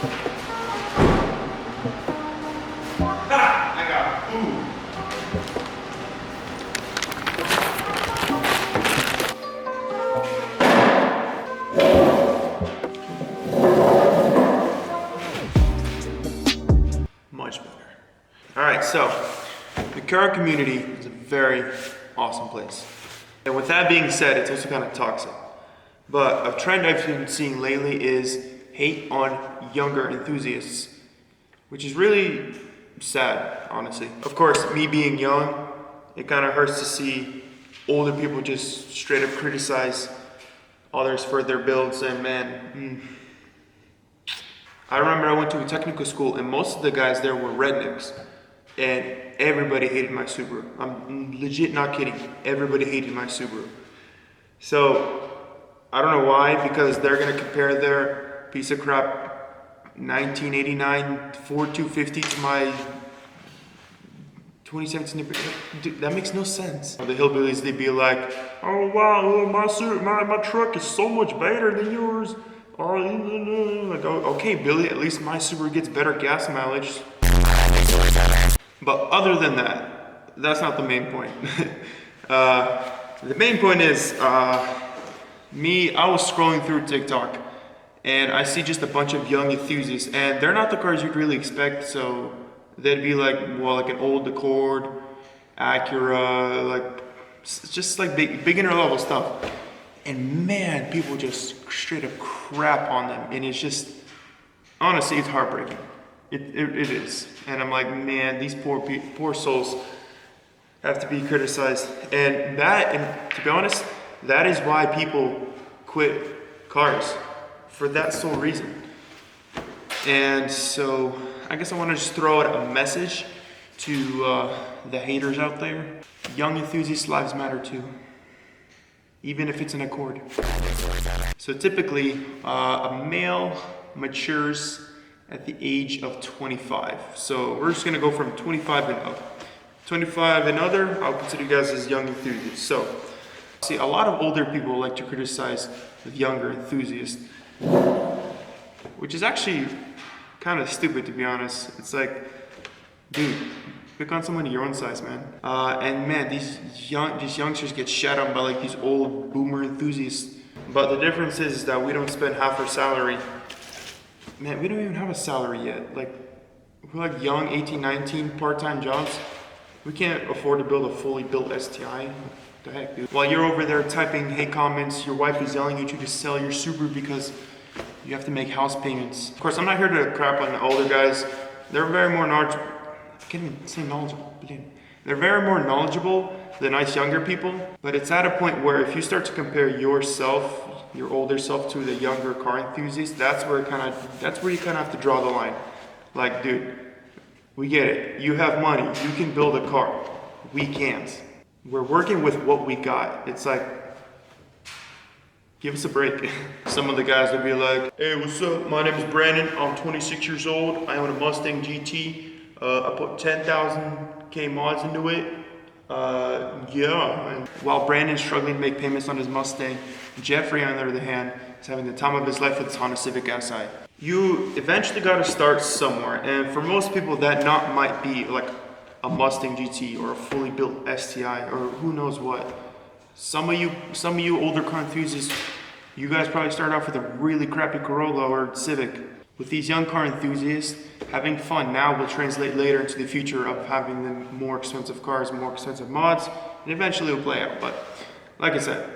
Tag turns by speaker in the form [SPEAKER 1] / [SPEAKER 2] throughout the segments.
[SPEAKER 1] I got it. Ooh. Much better. All right, so the car community is a very awesome place. And with that being said, it's also kind of toxic. But a trend I've been seeing lately is hate on younger enthusiasts, which is really sad, honestly. Of course, me being young, it kind of hurts to see older people just straight up criticize others for their builds, and man, I remember I went to a technical school and most of the guys there were rednecks and everybody hated my Subaru. I'm legit not kidding. Everybody hated my Subaru. So I don't know why, because they're gonna compare their piece of crap 1989 Ford 250 to my 2017. Dude, that makes no sense. The hillbillies, they'd be like, oh wow, my truck is so much better than yours. Like, okay, Billy, at least my Subaru gets better gas mileage. But other than that, that's not the main point. The main point is, I was scrolling through TikTok and I see just a bunch of young enthusiasts, and they're not the cars you'd really expect. So they'd be like, well, like an old Accord, Acura, like just like beginner level stuff. And man, people just straight up crap on them, and it's just, honestly, it's heartbreaking. It is, and I'm like, man, these poor souls have to be criticized, and to be honest, that is why people quit cars, for that sole reason. And so, I guess I want to just throw out a message to the haters out there. Young enthusiast lives matter too. Even if it's an Accord. So typically, a male matures at the age of 25. So we're just gonna go from 25 and up. 25 and other, I'll consider you guys as young enthusiasts. So, see, a lot of older people like to criticize the younger enthusiasts, which is actually kind of stupid, to be honest. It's like, dude, pick on someone your own size, man. And man, these youngsters get shat on by like these old boomer enthusiasts. But the difference is that we don't spend half our salary. Man, we don't even have a salary yet. Like, we're like young, 18, 19, part-time jobs. We can't afford to build a fully built STI. What the heck, dude? While you're over there typing hate comments, your wife is yelling at you to sell your Subaru because you have to make house payments. Of course, I'm not here to crap on the older guys. They're very more knowledgeable. I can't even say knowledgeable. They're very more knowledgeable than us younger people. But it's at a point where if you start to compare yourself, your older self, to the younger car enthusiast, that's where you kind of have to draw the line. Like, dude, we get it. You have money. You can build a car. We can't. We're working with what we got. It's like, give us a break. Some of the guys would be like, hey, what's up? My name is Brandon. I'm 26 years old. I own a Mustang GT. I put 10,000K mods into it. Yeah. And while Brandon's struggling to make payments on his Mustang, Jeffrey, on the other hand, is having the time of his life with his Honda Civic Si. You eventually got to start somewhere, and for most people, that might be like a Mustang GT or a fully built STI or who knows what. Some of you older car enthusiasts, you guys probably started off with a really crappy Corolla or Civic. With these young car enthusiasts, having fun now will translate later into the future of having the more expensive cars, more expensive mods, and eventually it will play out. But like I said,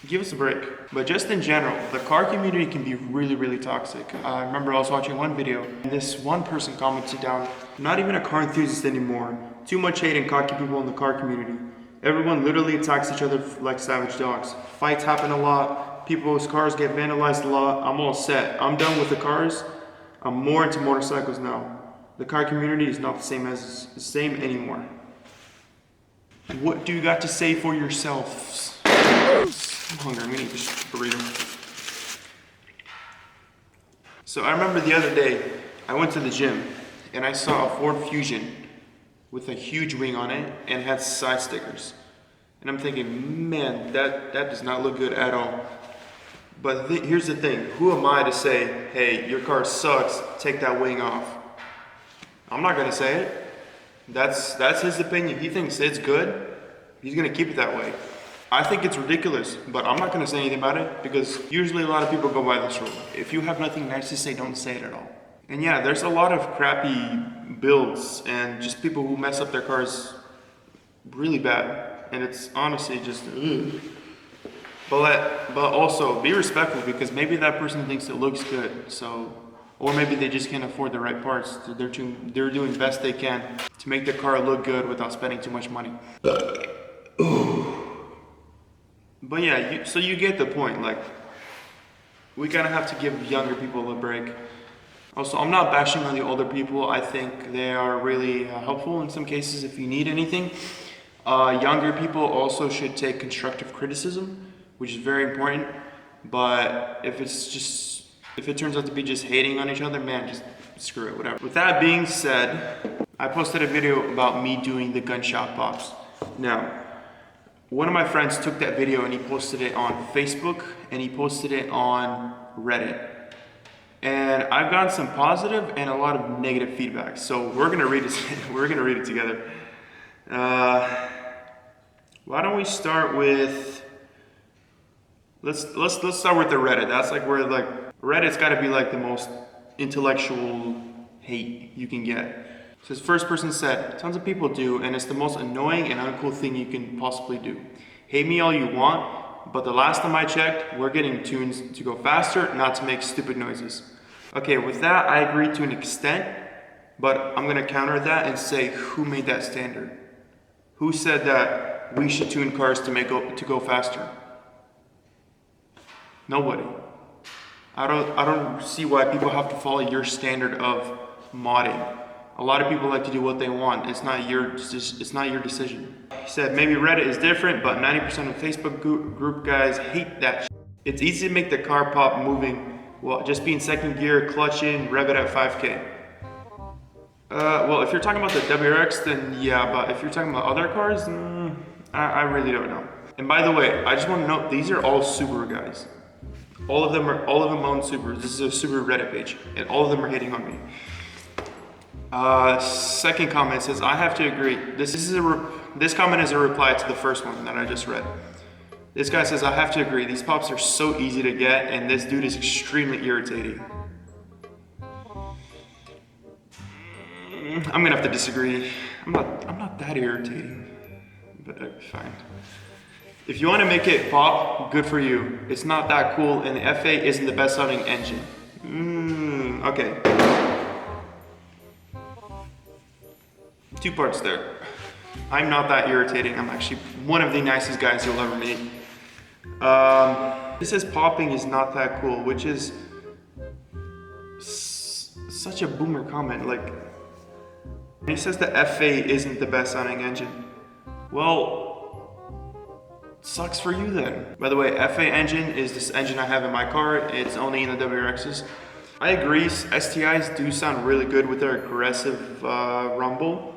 [SPEAKER 1] give us a break. But just in general, the car community can be really, really toxic. I remember I was watching one video, and this one person commented down, not even a car enthusiast anymore. Too much hate and cocky people in the car community. Everyone literally attacks each other like savage dogs. Fights happen a lot. People's cars get vandalized a lot. I'm all set. I'm done with the cars. I'm more into motorcycles now. The car community is not the same anymore. What do you got to say for yourselves? I'm hungry. I'm gonna eat this burrito. So I remember the other day, I went to the gym and I saw a Ford Fusion with a huge wing on it and had side stickers. And I'm thinking, man, that does not look good at all. But here's the thing, who am I to say, hey, your car sucks, take that wing off? I'm not gonna say it. That's his opinion. He thinks it's good. He's gonna keep it that way. I think it's ridiculous, but I'm not gonna say anything about it because usually a lot of people go by this rule. If you have nothing nice to say, don't say it at all. And yeah, there's a lot of crappy builds and just people who mess up their cars really bad. And it's honestly just, ugh. But also be respectful because maybe that person thinks it looks good. So, or maybe they just can't afford the right parts. They're doing best they can to make their car look good without spending too much money. But yeah, so you get the point. Like, we kind of have to give younger people a break. Also, I'm not bashing on the older people. I think they are really helpful in some cases if you need anything. Younger people also should take constructive criticism, which is very important. But if it turns out to be just hating on each other, man, just screw it, whatever. With that being said, I posted a video about me doing the gunshot pops. Now, one of my friends took that video and he posted it on Facebook and he posted it on Reddit. And I've gotten some positive and a lot of negative feedback. So we're gonna read it. We're gonna read it together. Why don't we start with? Let's start with the Reddit. That's like where Reddit's got to be like the most intellectual hate you can get. So this first person said, tons of people do, and it's the most annoying and uncool thing you can possibly do. Hate me all you want, but the last time I checked, we're getting tunes to go faster, not to make stupid noises. Okay, with that, I agree to an extent, but I'm gonna counter that and say, who made that standard? Who said that we should tune cars to go faster? Nobody. I don't see why people have to follow your standard of modding. A lot of people like to do what they want. It's not your decision. He said maybe Reddit is different, but 90% of Facebook group guys hate that. It's easy to make the car pop moving while just being second gear, clutch in, rev it at 5K. Well, if you're talking about the WRX, then yeah. But if you're talking about other cars, I really don't know. And by the way, I just want to note these are all Subaru guys. All of them own Subarus. This is a Subaru Reddit page, and all of them are hating on me. Second comment says, I have to agree. This comment is a reply to the first one that I just read. This guy says, I have to agree. These pops are so easy to get, and this dude is extremely irritating. I'm gonna have to disagree. I'm not that irritating, but fine. If you want to make it pop, good for you. It's not that cool, and the FA isn't the best sounding engine. Okay. 2 parts there. I'm not that irritating. I'm actually one of the nicest guys you'll ever meet. It says popping is not that cool, which is such a boomer comment. Like, he says the FA isn't the best sounding engine. Well, sucks for you then. By the way, FA engine is this engine I have in my car. It's only in the WRXs. I agree, STIs do sound really good with their aggressive rumble.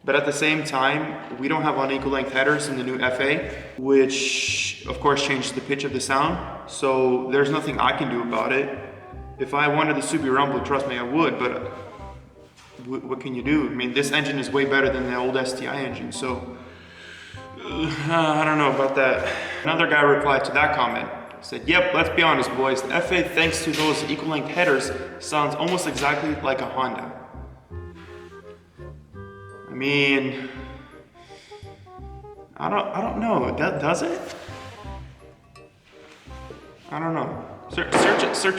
[SPEAKER 1] But at the same time, we don't have unequal length headers in the new FA, which of course changes the pitch of the sound. So there's nothing I can do about it. If I wanted the Subaru rumble, trust me, I would, but what can you do? I mean, this engine is way better than the old STI engine, so I don't know about that. Another guy replied to that comment, said, yep, let's be honest, boys. The FA, thanks to those equal length headers, sounds almost exactly like a Honda. I mean, I don't know. Does it? I don't know. Search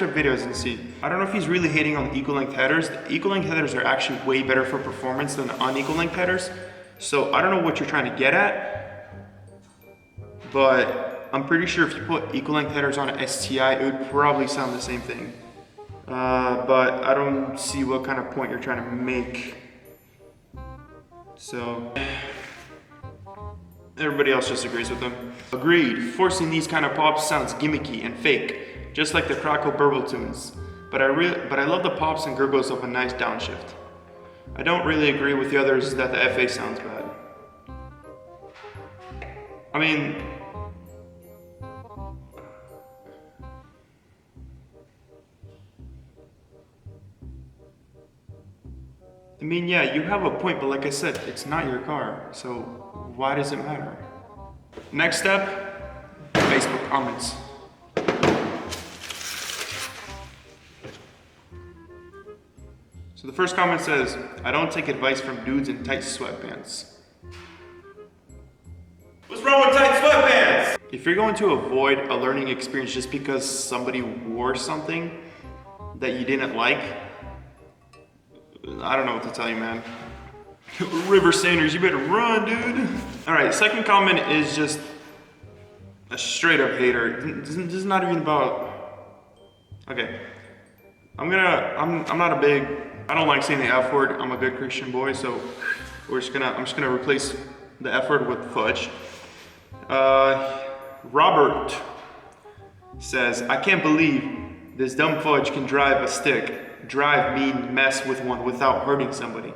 [SPEAKER 1] up videos and see. I don't know if he's really hating on the equal length headers. The equal length headers are actually way better for performance than the unequal length headers. So I don't know what you're trying to get at, but I'm pretty sure if you put equal length headers on an STI, it would probably sound the same thing. But I don't see what kind of point you're trying to make. So everybody else just agrees with them. Agreed, forcing these kind of pops sounds gimmicky and fake, just like the Crackle Burble tunes. But I love the pops and gurgles of a nice downshift. I don't really agree with the others that the FA sounds bad. I mean, I mean, yeah, you have a point, but like I said, it's not your car, so why does it matter? Next step, Facebook comments. So the first comment says, I don't take advice from dudes in tight sweatpants. What's wrong with tight sweatpants? If you're going to avoid a learning experience just because somebody wore something that you didn't like, I don't know what to tell you, man. River Sanders, you better run, dude. All right, second comment is just a straight up hater. This is not even about, okay. I'm not a big, I don't like saying the F word. I'm a good Christian boy, so I'm just gonna replace the F word with fudge. Robert says, I can't believe this dumb fudge can drive a stick. Drive mean mess with one without hurting somebody.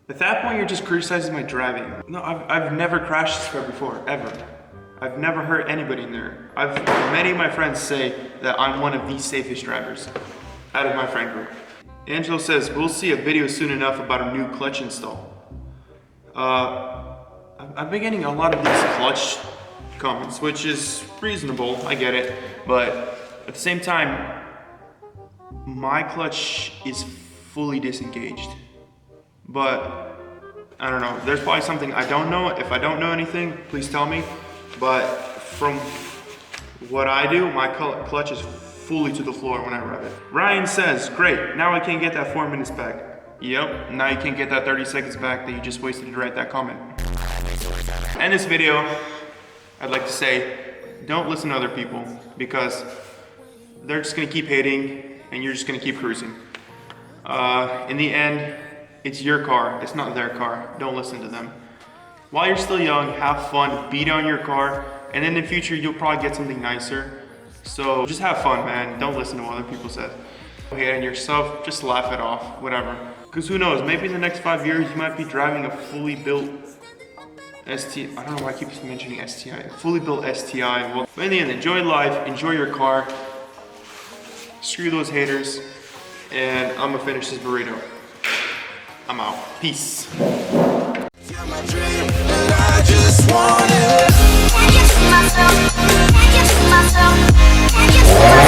[SPEAKER 1] At that point, you're just criticizing my driving. No, I've never crashed this car before, ever. I've never hurt anybody in there. Many of my friends say that I'm one of the safest drivers out of my friend group. Angelo says, we'll see a video soon enough about a new clutch install. I've been getting a lot of these clutch comments, which is reasonable, I get it. But at the same time, my clutch is fully disengaged. But I don't know, there's probably something I don't know. If I don't know anything, please tell me. But from what I do, my clutch is fully to the floor when I rev it. Ryan says, great, now I can get that 4 minutes back. Yep, now you can't get that 30 seconds back that you just wasted to write that comment. In this video, I'd like to say, don't listen to other people because they're just gonna keep hating and you're just gonna keep cruising. In the end, it's your car, it's not their car. Don't listen to them. While you're still young, have fun, beat on your car, and in the future, you'll probably get something nicer. So just have fun, man. Don't listen to what other people say. Hate on yourself, just laugh it off, whatever. Because who knows, maybe in the next 5 years, you might be driving a fully built STI. I don't know why I keep mentioning STI. A fully built STI. Well, but in the end, enjoy life, enjoy your car. Screw those haters. And I'm gonna finish this burrito. I'm out. Peace.
[SPEAKER 2] My dream, and I just want it. Can't get to myself. Can't get to myself. Can't get to myself.